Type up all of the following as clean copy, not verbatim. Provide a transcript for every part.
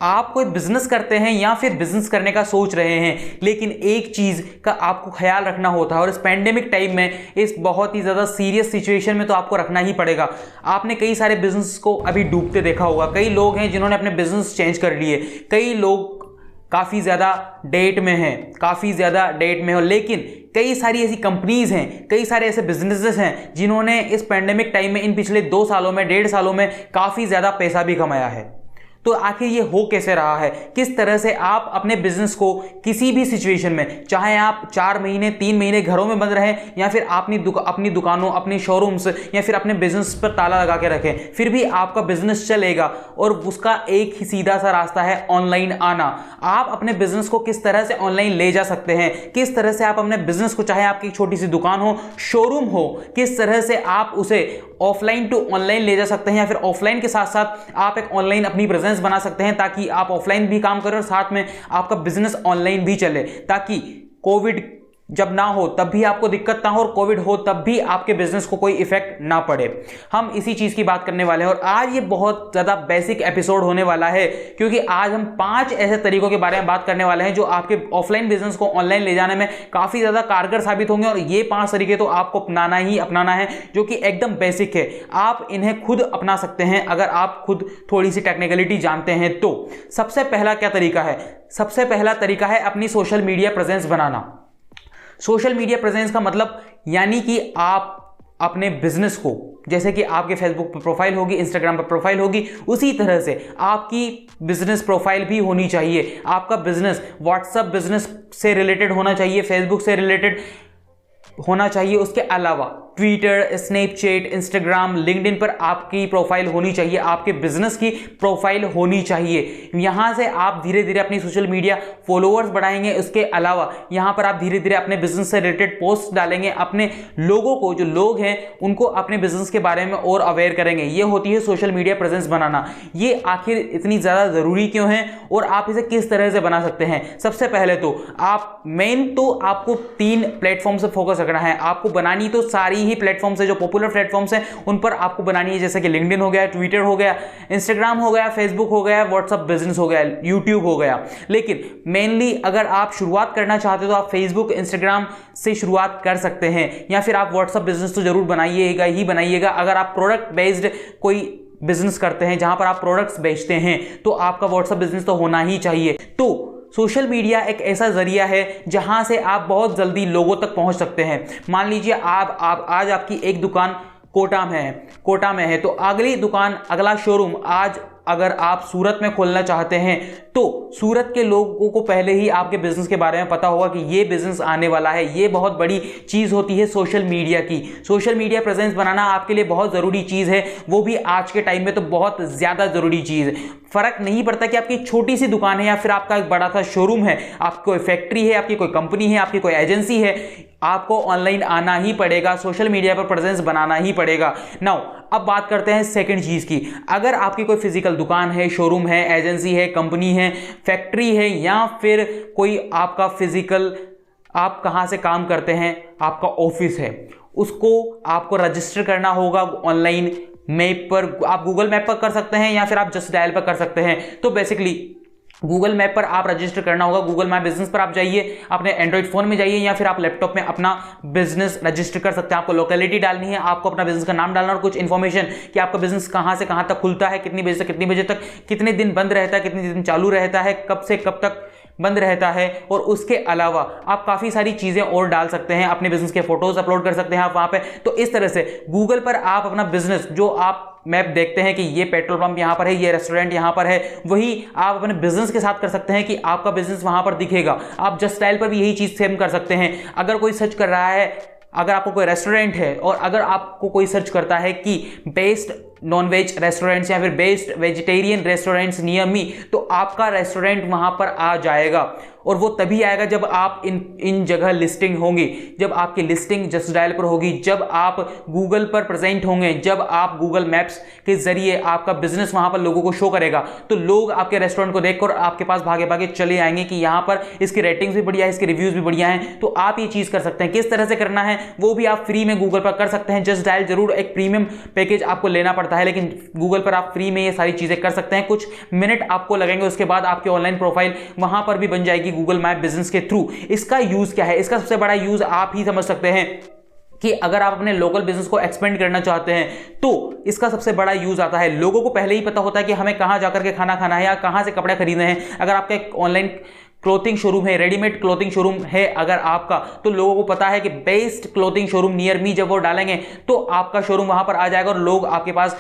आप कोई बिजनेस करते हैं या फिर बिजनेस करने का सोच रहे हैं, लेकिन एक चीज का आपको ख्याल रखना होता है, और इस पैंडेमिक टाइम में, इस बहुत ही ज्यादा सीरियस सिचुएशन में तो आपको रखना ही पड़ेगा। आपने कई सारे बिजनेस को अभी डूबते देखा होगा। कई लोग हैं जिन्होंने अपने बिजनेस चेंज कर लिए, कई लोग काफी ज्यादा डेट में हैं, काफी ज्यादा डेट में हो, लेकिन कई सारी ऐसी कंपनीज हैं, कई सारे ऐसे बिजनेसेस हैं जिन्होंने इस पैंडेमिक टाइम में, इन पिछले 2 सालों में, 1.5 सालों में काफी ज्यादा पैसा भी कमाया है। तो आखिर ये हो कैसे रहा है? किस तरह से आप अपने बिजनेस को किसी भी सिचुएशन में, चाहे आप 4 महीने 3 महीने घरों में बंद रहें, या फिर अपनी दुकानों, अपनी शोरूम्स, या फिर अपने बिजनेस पर ताला लगा के रखें, फिर भी आपका बिजनेस चलेगा। और उसका एक ही सीधा सा रास्ता है, ऑनलाइन आना। आप अपने बिजनेस को किस तरह से ऑनलाइन ले जा सकते हैं, किस तरह से आप अपने बिजनेस को, चाहे आपकी छोटी सी दुकान हो, शोरूम हो, किस तरह से आप उसे ऑफलाइन टू ऑनलाइन ले जा सकते हैं, या फिर ऑफलाइन के साथ साथ आप एक ऑनलाइन अपनी प्रेजेंस बना सकते हैं, ताकि आप ऑफलाइन भी काम करें और साथ में आपका बिजनेस ऑनलाइन भी चले, ताकि कोविड जब ना हो तब भी आपको दिक्कत ना हो, और कोविड हो तब भी आपके बिजनेस को कोई इफेक्ट ना पड़े। हम इसी चीज की बात करने वाले हैं, और आज ये बहुत ज्यादा बेसिक एपिसोड होने वाला है, क्योंकि आज हम 5 ऐसे तरीकों के बारे में बात करने वाले हैं जो आपके ऑफलाइन बिजनेस को ऑनलाइन ले जाने में काफी ज्यादा कारगर साबित होंगे। और ये 5 तरीके तो आपको अपनाना ही अपनाना है, जो कि एकदम बेसिक है। आप इन्हें खुद अपना सकते हैं अगर आप खुद थोड़ी सी टेक्निकलिटी जानते हैं तो। सबसे पहला क्या तरीका है? सबसे पहला तरीका है अपनी सोशल मीडिया प्रेजेंस बनाना। सोशल मीडिया प्रेजेंस का मतलब यानी कि आप अपने बिजनेस को, जैसे कि आपके फेसबुक पर प्रोफाइल होगी, इंस्टाग्राम पर प्रोफाइल होगी, उसी तरह से आपकी बिजनेस प्रोफाइल भी होनी चाहिए। आपका बिजनेस व्हाट्सएप बिजनेस से रिलेटेड होना चाहिए, फेसबुक से रिलेटेड होना चाहिए। उसके अलावा ट्विटर, स्नैपचैट, इंस्टाग्राम, लिंक्डइन पर आपकी प्रोफाइल होनी चाहिए, आपके बिजनेस की प्रोफाइल होनी चाहिए। यहां से आप धीरे धीरे अपनी सोशल मीडिया फॉलोअर्स बढ़ाएंगे। उसके अलावा यहां पर आप धीरे धीरे अपने बिजनेस से रिलेटेड पोस्ट डालेंगे, अपने लोगों को, जो लोग हैं उनको अपने बिजनेस के बारे में और अवेयर करेंगे। ये होती है सोशल मीडिया प्रेजेंस बनाना। ये आखिर इतनी ज्यादा जरूरी क्यों है और आप इसे किस तरह से बना सकते हैं? सबसे पहले तो आपको 3 प्लेटफॉर्म से फोकस रखना है। आपको बनानी तो सारी ही प्लेटफॉर्म्स है, जो पॉपुलर प्लेटफॉर्म्स हैं उन पर आपको बनानी है, जैसे कि लिंक्डइन हो गया, ट्विटर हो गया, इंस्टाग्राम हो गया, फेसबुक हो गया, व्हाट्सएप बिजनेस हो गया, यूट्यूब हो गया। लेकिन मेनली अगर आप शुरुआत करना चाहते हो तो आप फेसबुक, इंस्टाग्राम से शुरुआत कर सकते हैं, या फिर आप व्हाट्सएप बिजनेस तो जरूर बनाइएगा ही बनाइएगा। अगर आप प्रोडक्ट बेस्ड कोई बिजनेस करते हैं जहां पर आप प्रोडक्ट्स बेचते हैं, तो आपका व्हाट्सएप बिजनेस तो होना ही चाहिए। तो सोशल मीडिया एक ऐसा जरिया है जहां से आप बहुत जल्दी लोगों तक पहुंच सकते हैं। मान लीजिए आप आज आपकी एक दुकान कोटा में है, तो अगला शोरूम आज अगर आप सूरत में खोलना चाहते हैं, तो सूरत के लोगों को पहले ही आपके बिजनेस के बारे में पता होगा कि ये बिजनेस आने वाला है। ये बहुत बड़ी चीज होती है सोशल मीडिया की। सोशल मीडिया प्रेजेंस बनाना आपके लिए बहुत जरूरी चीज है, वो भी आज के टाइम में तो बहुत ज्यादा जरूरी चीज है। फर्क नहीं पड़ता कि आपकी छोटी सी दुकान है या फिर आपका एक बड़ा सा शोरूम है, आपकी कोई फैक्ट्री है, आपकी कोई कंपनी है, आपकी कोई एजेंसी है, आपको ऑनलाइन आना ही पड़ेगा, सोशल मीडिया पर प्रेजेंस बनाना ही पड़ेगा। नाउ अब बात करते हैं सेकंड चीज की। अगर आपकी कोई फिजिकल दुकान है, शोरूम है, एजेंसी है, कंपनी है, फैक्ट्री है, या फिर कोई आपका फिजिकल, आप कहां से काम करते हैं, आपका ऑफिस है, उसको आपको रजिस्टर करना होगा ऑनलाइन मैप पर। आप गूगल मैप पर कर सकते हैं या फिर आप जस्ट डायल पर कर सकते हैं। तो बेसिकली गूगल मैप पर आप रजिस्टर करना होगा। गूगल मैप बिजनेस पर आप जाइए, अपने एंड्रॉइड फोन में जाइए, या फिर आप लैपटॉप में अपना बिजनेस रजिस्टर कर सकते हैं। आपको लोकेलिटी डालनी है, आपको अपना बिजनेस का नाम डालना और कुछ इन्फॉर्मेशन कि आपका बिजनेस कहां से कहां तक खुलता है, कितनी बजे से कितनी बजे तक, कितने दिन बंद रहता है, कितने दिन चालू रहता है, कब से कब तक बंद रहता है। और उसके अलावा आप काफी सारी चीजें और डाल सकते हैं, अपने बिजनेस के फोटोज अपलोड कर सकते हैं आप वहां पे। तो इस तरह से गूगल पर आप अपना बिजनेस, जो आप मैप देखते हैं कि ये पेट्रोल पंप यहां पर है, ये रेस्टोरेंट यहां पर है, वही आप अपने बिजनेस के साथ कर सकते हैं कि आपका बिजनेस वहां पर दिखेगा। आप जस्ट डायल पर भी यही चीज सेम कर सकते हैं। अगर कोई सर्च कर रहा है, अगर आपको कोई रेस्टोरेंट है और अगर आपको कोई सर्च करता है कि बेस्ट नॉन-वेज रेस्टोरेंट्स या फिर best vegetarian restaurants near me, तो आपका रेस्टोरेंट वहां पर आ जाएगा। और वो तभी आएगा जब आप इन जगह लिस्टिंग होंगे, जब आपकी लिस्टिंग जस्ट डायल पर होगी, जब आप गूगल पर प्रेजेंट होंगे, जब आप गूगल मैप्स के जरिए आपका बिजनेस वहां पर लोगों को शो करेगा, तो लोग आपके रेस्टोरेंट को देखकर आपके पास भागे भागे चले आएंगे कि यहां पर इसकी रेटिंग्स भी बढ़िया है, इसके रिव्यूज भी बढ़िया हैं। तो आप ये चीज कर सकते हैं। किस तरह से करना है वो भी आप फ्री में गूगल पर कर सकते हैं। जस्ट डायल जरूर एक प्रीमियम पैकेज आपको लेना पड़ता है, लेकिन गूगल पर आप फ्री में ये सारी चीजें कर सकते हैं। कुछ मिनट आपको लगेंगे, उसके बाद आपकी ऑनलाइन प्रोफाइल वहां पर भी बन जाएगी गूगल मैप बिजनेस के थ्रू। इसका यूज क्या है? इसका सबसे बड़ा यूज आप ही समझ सकते हैं कि अगर आप अपने लोकल बिजनेस को एक्सपेंड करना चाहते हैं तो इसका सबसे बड़ा यूज आता है। लोगों को पहले ही पता होता है कि हमें कहां जाकर के खाना खाना है या कहां से कपड़े खरीदने हैं। अगर आपका एक ऑनलाइन क्लोथिंग शोरूम है, रेडीमेड क्लोथिंग शोरूम है अगर आपका, तो लोगों को पता है कि best clothing showroom near me, जब वो डालेंगे तो आपका शोरूम वहां पर आ जाएगा और लोग आपके पास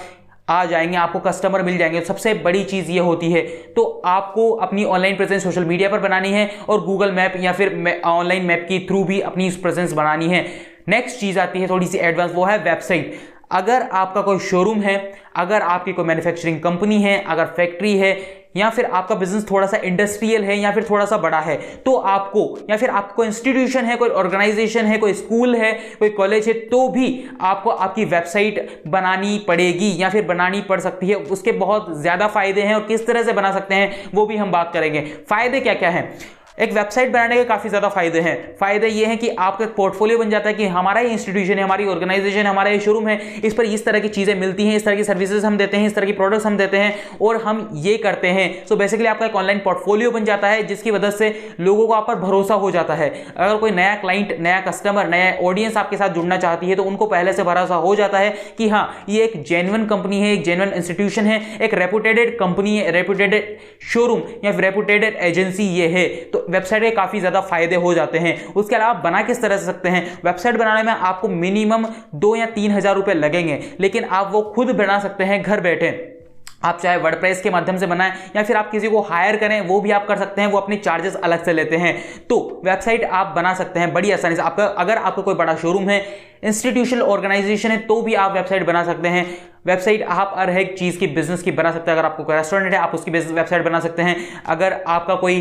आ जाएंगे, आपको कस्टमर मिल जाएंगे। सबसे बड़ी चीज ये होती है। तो आपको अपनी ऑनलाइन प्रेजेंस सोशल मीडिया पर बनानी है और गूगल मैप या फिर ऑनलाइन मैप के थ्रू भी अपनी प्रेजेंस बनानी है। नेक्स्ट चीज आती है थोड़ी सी एडवांस, वो है वेबसाइट। अगर आपका कोई शोरूम है, अगर आपकी कोई मैन्युफैक्चरिंग कंपनी है, अगर फैक्ट्री है, या फिर आपका बिजनेस थोड़ा सा इंडस्ट्रियल है या फिर थोड़ा सा बड़ा है, तो आपको, या फिर आपका कोई इंस्टीट्यूशन है, कोई ऑर्गेनाइजेशन है, कोई स्कूल है, कोई कॉलेज है, तो भी आपको आपकी वेबसाइट बनानी पड़ेगी या फिर बनानी पड़ सकती है। उसके बहुत ज्यादा फायदे हैं और किस तरह से बना सकते हैं वो भी हम बात करेंगे। फायदे क्या क्या हैं? एक वेबसाइट बनाने के काफी ज्यादा फायदे हैं। फायदे ये हैं कि आपका एक पोर्टफोलियो बन जाता है कि हमारा ये इंस्टीट्यूशन है, हमारी ऑर्गेनाइजेशन, हमारा ये शोरूम है, इस पर इस तरह की चीजें मिलती हैं, इस तरह की सर्विसेज हम देते हैं, इस तरह की प्रोडक्ट्स हम देते हैं और हम ये करते हैं। सो बेसिकली आपका एक ऑनलाइन पोर्टफोलियो बन जाता है जिसकी वजह से लोगों को आप पर भरोसा हो जाता है। अगर कोई नया क्लाइंट, नया कस्टमर, नया ऑडियंस आपके साथ जुड़ना चाहती है तो उनको पहले से भरोसा हो जाता है कि हाँ, ये एक जेन्युइन कंपनी है, एक जेन्युइन इंस्टीट्यूशन है, एक रेपुटेटेड कंपनी है, रेपुटेटेड शोरूम या रेपुटेटेड एजेंसी ये है। तो वेबसाइट के काफी ज्यादा फायदे हो जाते हैं। उसके अलावा बना किस तरह से सकते हैं? वेबसाइट बनाने में आपको मिनिमम 2 या 3 हजार रुपए लगेंगे, लेकिन आप वो खुद बना सकते हैं घर बैठे। आप चाहे वर्डप्रेस के माध्यम से बनाएं या फिर आप किसी को हायर करें, वो भी आप कर सकते हैं। वो अपनी चार्जेस अलग से लेते हैं। तो वेबसाइट आप बना सकते हैं बड़ी आसानी से। अगर आपका कोई बड़ा शोरूम है, इंस्टीट्यूशनल ऑर्गेनाइजेशन है, तो भी आप वेबसाइट बना सकते हैं। वेबसाइट आप हर एक चीज की, बिजनेस की बना सकते हैं। अगर आपको कोई रेस्टोरेंट है, आप उसकी वेबसाइट बना सकते हैं। अगर आपका कोई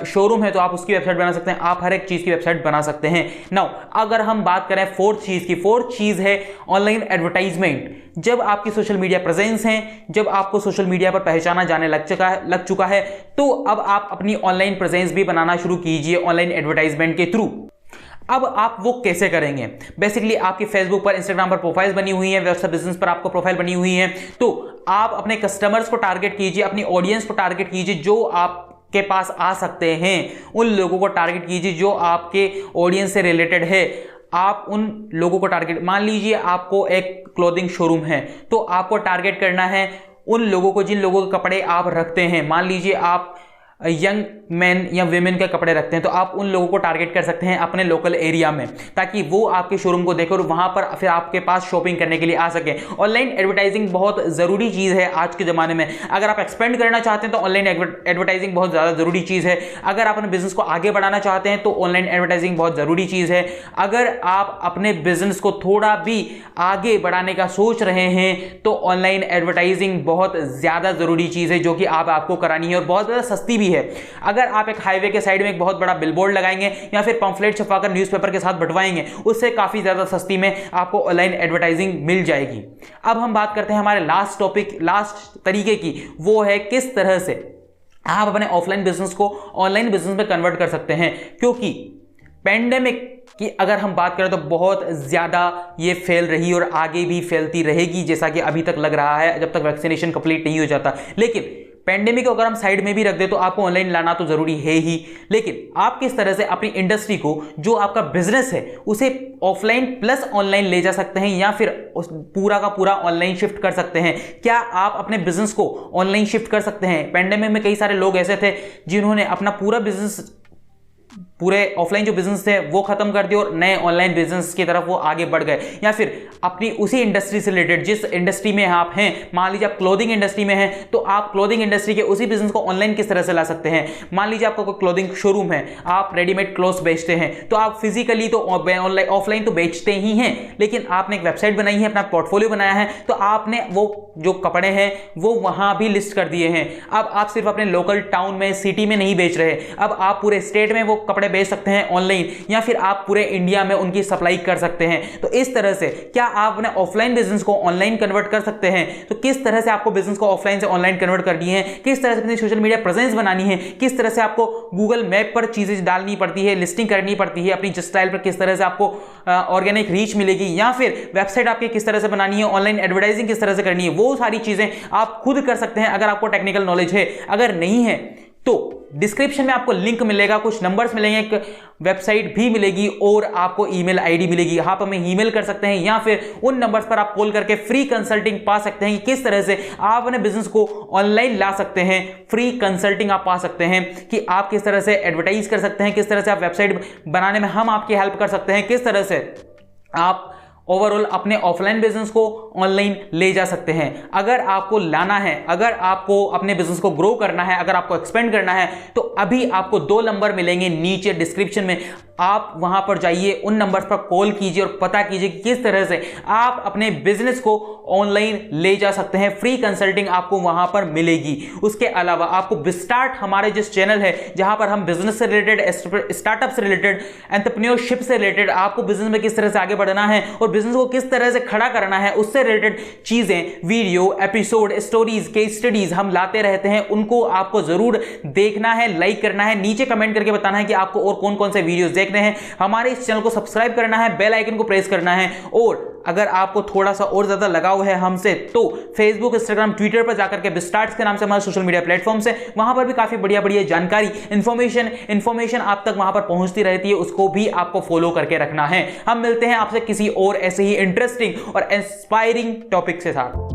शोरूम है तो आप उसकी वेबसाइट बना सकते हैं। आप हर एक चीज की वेबसाइट बना सकते हैं। नाउ अगर हम बात करें फोर्थ चीज की, फोर्थ चीज है ऑनलाइन एडवर्टाइजमेंट। जब आपकी सोशल मीडिया प्रेजेंस है, जब आपको सोशल मीडिया पर पहचाना जाने लग चुका है, तो अब आप अपनी ऑनलाइन प्रेजेंस भी बनाना शुरू कीजिए ऑनलाइन एडवर्टाइजमेंट के थ्रू। अब आप वो कैसे करेंगे? बेसिकली आपकी फेसबुक पर, इंस्टाग्राम पर प्रोफाइल्स बनी हुई है, व्हाट्सएप बिजनेस पर आपको प्रोफाइल बनी हुई है, तो आप अपने कस्टमर्स को टारगेट कीजिए, अपनी ऑडियंस को टारगेट कीजिए जो आपके पास आ सकते हैं। उन लोगों को टारगेट कीजिए जो आपके ऑडियंस से रिलेटेड है। आप उन लोगों को टारगेट, मान लीजिए आपको एक क्लोथिंग शोरूम है, तो आपको टारगेट करना है उन लोगों को जिन लोगों के कपड़े आप रखते हैं। मान लीजिए आप यंग मैन या विमेन के कपड़े रखते हैं, तो आप उन लोगों को टारगेट कर सकते हैं अपने लोकल एरिया में, ताकि वो आपके शोरूम को देखें और वहां पर फिर आपके पास शॉपिंग करने के लिए आ सके। ऑनलाइन एडवर्टाइजिंग बहुत जरूरी चीज है आज के जमाने में। अगर आप एक्सपेंड करना चाहते हैं तो ऑनलाइन एडवर्टाइजिंग बहुत ज्यादा जरूरी चीज है। अगर आप अपने बिजनेस को आगे बढ़ाना चाहते हैं तो ऑनलाइन एडवर्टाइजिंग बहुत जरूरी चीज है। अगर आप अपने बिजनेस को थोड़ा भी आगे बढ़ाने का सोच रहे हैं तो ऑनलाइन एडवर्टाइजिंग बहुत ज्यादा जरूरी चीज है, जो कि आपको करानी है और बहुत ज्यादा सस्ती भी है। अगर आप एक हाईवे के साइड में एक बहुत बड़ा बिलबोर्ड लगाएंगे या फिर पंफलेट छपाकर न्यूज़पेपर के साथ बंटवाएंगे, उससे काफी ज्यादा सस्ती में आपको ऑनलाइन एडवर्टाइजिंग मिल जाएगी। अब हम बात करते हैं हमारे लास्ट टॉपिक, लास्ट तरीके की, वो है किस तरह से आप अपने ऑफलाइन बिजनेस को ऑनलाइन बिजनेस में कन्वर्ट कर सकते हैं। क्योंकि पैंडेमिक की अगर हम बात करें तो बहुत ज्यादा ये फैल रही और आगे भी फैलती रहेगी, जैसा कि अभी तक लग रहा है, जब तक वैक्सीनेशन कंप्लीट नहीं हो जाता। लेकिन पैंडेमिक को अगर हम साइड में भी रख दे तो आपको ऑनलाइन लाना तो जरूरी है ही, लेकिन आप किस तरह से अपनी इंडस्ट्री को, जो आपका बिजनेस है, उसे ऑफलाइन प्लस ऑनलाइन ले जा सकते हैं या फिर पूरा का पूरा ऑनलाइन शिफ्ट कर सकते हैं। क्या आप अपने बिजनेस को ऑनलाइन शिफ्ट कर सकते हैं? पैंडेमिक में कई सारे लोग ऐसे थे जिन्होंने अपना पूरा बिजनेस पूरे ऑफलाइन जो बिजनेस थे वो खत्म कर दिए और नए ऑनलाइन बिजनेस की तरफ वो आगे बढ़ गए, या फिर अपनी उसी इंडस्ट्री से रिलेटेड, जिस इंडस्ट्री में आप हैं, मान लीजिए आप क्लोथिंग इंडस्ट्री में हैं, तो आप क्लोथिंग इंडस्ट्री के उसी बिजनेस को ऑनलाइन किस तरह से ला सकते हैं। मान लीजिए आपका कोई क्लोथिंग शोरूम है, आप रेडीमेड क्लोथ्स बेचते हैं, तो आप फिजिकली तो ऑनलाइन ऑफलाइन तो बेचते ही हैं, लेकिन आपने एक वेबसाइट बनाई है, अपना पोर्टफोलियो बनाया है, तो आपने वो जो कपड़े हैं वो वहां भी लिस्ट कर दिए हैं। अब आप सिर्फ अपने लोकल टाउन में, सिटी में नहीं बेच रहे, अब आप पूरे स्टेट में वो कपड़े बेच सकते हैं ऑनलाइन, या फिर आप पूरे इंडिया में उनकी सप्लाई कर सकते हैं। तो इस तरह से क्या आप अपने ऑफलाइन बिजनेस को ऑनलाइन कन्वर्ट कर सकते हैं। तो किस तरह से आपको बिजनेस को ऑफलाइन से ऑनलाइन कन्वर्ट करनी है, किस तरह से अपनी सोशल मीडिया प्रेजेंस बनानी है, किस तरह से आपको गूगल मैप पर चीजें डालनी पड़ती है, लिस्टिंग करनी पड़ती है, अपनी स्टाइल पर किस तरह से आपको ऑर्गेनिक रीच मिलेगी, या फिर वेबसाइट आपकी किस तरह से बनानी है, ऑनलाइन एडवर्टाइजिंग किस तरह से करनी है, वो सारी चीजें आप खुद कर सकते हैं अगर आपको टेक्निकल नॉलेज है। अगर नहीं है तो डिस्क्रिप्शन में आपको लिंक मिलेगा, कुछ नंबर्स मिलेंगे, एक वेबसाइट भी मिलेगी और आपको ईमेल आईडी मिलेगी। आप हमें ईमेल कर सकते हैं या फिर उन नंबर्स पर आप कॉल करके फ्री कंसल्टिंग पा सकते हैं कि किस तरह से आप अपने बिजनेस को ऑनलाइन ला सकते हैं। फ्री कंसल्टिंग आप पा सकते हैं कि आप किस तरह से एडवर्टाइज कर सकते हैं, किस तरह से आप वेबसाइट बनाने में हम आपकी हेल्प कर सकते हैं, किस तरह से आप ओवरऑल अपने ऑफलाइन बिजनेस को ऑनलाइन ले जा सकते हैं। अगर आपको लाना है, अगर आपको अपने बिजनेस को ग्रो करना है, अगर आपको एक्सपेंड करना है, तो अभी आपको 2 नंबर मिलेंगे नीचे डिस्क्रिप्शन में, आप वहां पर जाइए, उन नंबर्स पर कॉल कीजिए और पता कीजिए कि किस तरह से आप अपने बिजनेस को ऑनलाइन ले जा सकते हैं। फ्री कंसल्टिंग आपको वहां पर मिलेगी। उसके अलावा आपको बिस्टार्ट हमारे जिस चैनल है जहां पर हम बिजनेस से रिलेटेड, स्टार्टअप से रिलेटेड, एंटरप्रेन्योरशिप से रिलेटेड, आपको बिजनेस में किस तरह से आगे बढ़ना है और बिजनेस को किस तरह से खड़ा करना है, उससे रिलेटेड चीजें, video, episode, stories, case studies हम लाते रहते हैं। उनको आपको जरूर देखना है, लाइक करना है, नीचे कमेंट करके बताना है कि आपको और कौन कौन से वीडियोस देखने हैं। हमारे इस चैनल को सब्सक्राइब करना है, बेल आइकन को प्रेस करना है, और अगर आपको थोड़ा सा और ज्यादा लगाव है हमसे तो फेसबुक, इंस्टाग्राम, ट्विटर पर जाकर के बिस्टार्ट्स के नाम से हमारे सोशल मीडिया प्लेटफॉर्म से, वहां पर भी काफी बढ़िया बढ़िया जानकारी, इंफॉर्मेशन आप तक वहां पर पहुंचती रहती है, उसको भी आपको फॉलो करके रखना है। हम मिलते हैं आपसे किसी और ऐसे ही इंटरेस्टिंग और इंस्पायरिंग टॉपिक के साथ।